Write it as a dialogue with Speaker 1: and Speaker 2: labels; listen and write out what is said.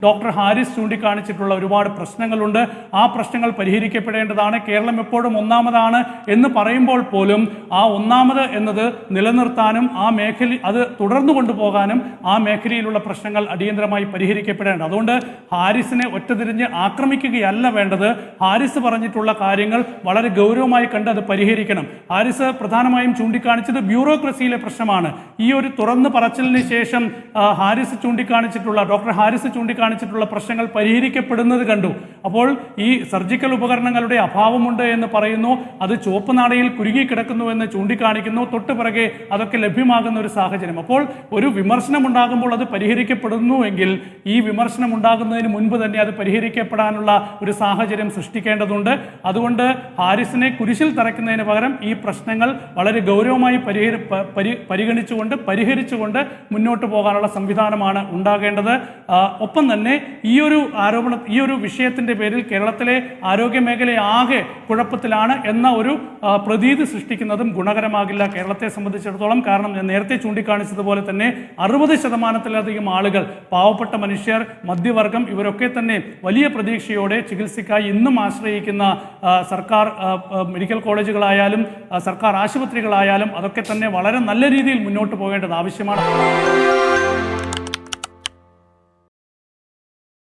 Speaker 1: Doctor Haris ചൂണ്ടിക്കാണിച്ചിട്ടുള്ള ഒരുപാട് പ്രശ്നങ്ങളുണ്ട്. ആ പ്രശ്നങ്ങൾ പരിഹരിക്കപ്പെടേണ്ടതാണ്. കേരളം എപ്പോഴും ഒന്നാമതാണ് എന്ന് പറയുമ്പോൾ പോലും ആ ഒന്നാമത് എന്നത് നിലനിർത്താനും ആ മേഖല അത് തുടർന്നു കൊണ്ടുപോകാനും ആ മേഖലയിലുള്ള പ്രശ്നങ്ങൾ അടിയന്തരമായി പരിഹരിക്കപ്പെടേണ്ടത്. അതുകൊണ്ട് ഹാരിസിനെ ഒറ്റതിരിഞ്ഞ് ആക്രമിക്കുകയല്ല വേണ്ടത്. ഹാരിസ് പറഞ്ഞിട്ടുള്ള കാര്യങ്ങൾ വളരെ ഗൗരവമായി കണ്ട് അത് പരിഹരിക്കണം. ഹാരിസ് പ്രധാനമായും ചൂണ്ടിക്കാണിച്ചത് ബ്യൂറോക്രസിയിലെ പ്രശ്നമാണ്. ഈ ഒരു തുറന്നു പറച്ചിലിന് ശേഷം ഡോക്ടർ ഹാരിസ് ചൂണ്ടിക്കാണിച്ചിട്ടുള്ള പ്രശ്നങ്ങൾ പരിഹരിക്കപ്പെടുന്നത് കണ്ടു. അപ്പോൾ ഈ സർജിക്കൽ ഉപകരണങ്ങളുടെ അഭാവമുണ്ട് എന്ന് പറയുന്നു, അത് ചുവപ്പ് നാടയിൽ കുരുങ്ങിക്കിടക്കുന്നു എന്ന് ചൂണ്ടിക്കാണിക്കുന്നു, തൊട്ട് പിറകെ അതൊക്കെ ലഭ്യമാകുന്ന ഒരു സാഹചര്യം. അപ്പോൾ ഒരു വിമർശനം ഉണ്ടാകുമ്പോൾ അത് പരിഹരിക്കപ്പെടുന്നു എങ്കിൽ ഈ വിമർശനം ഉണ്ടാകുന്നതിന് മുൻപ് തന്നെ അത് പരിഹരിക്കപ്പെടാനുള്ള ഒരു സാഹചര്യം സൃഷ്ടിക്കേണ്ടതുണ്ട്. അതുകൊണ്ട് ഹാരിസിനെ കുരിശിൽ തറയ്ക്കുന്നതിന് പകരം ഈ പ്രശ്നങ്ങൾ വളരെ ഗൗരവമായി പരിഹരിച്ചുകൊണ്ട് മുന്നോട്ട് പോകാനുള്ള സംവിധാനമാണ് ഉണ്ടാകേണ്ടത്. ഒപ്പം തന്നെ ഈ ഒരു വിഷയത്തിന്റെ പേരിൽ കേരളത്തിലെ ആരോഗ്യ മേഖല ആകെ കുഴപ്പത്തിലാണ് എന്ന ഒരു പ്രതീതി സൃഷ്ടിക്കുന്നതും ഗുണകരമാകില്ല കേരളത്തെ സംബന്ധിച്ചിടത്തോളം. കാരണം ഞാൻ നേരത്തെ ചൂണ്ടിക്കാണിച്ചതുപോലെ തന്നെ 60% ആളുകൾ, പാവപ്പെട്ട മനുഷ്യർ, മധ്യവർഗം, ഇവരൊക്കെ തന്നെ വലിയ പ്രതീക്ഷയോടെ ചികിത്സയ്ക്കായി ഇന്നും ആശ്രയിക്കുന്ന സർക്കാർ മെഡിക്കൽ കോളേജുകളായാലും സർക്കാർ ആശുപത്രികളായാലും അതൊക്കെ തന്നെ വളരെ നല്ല രീതിയിൽ മുന്നോട്ട് പോകേണ്ടത് ആവശ്യമാണ്.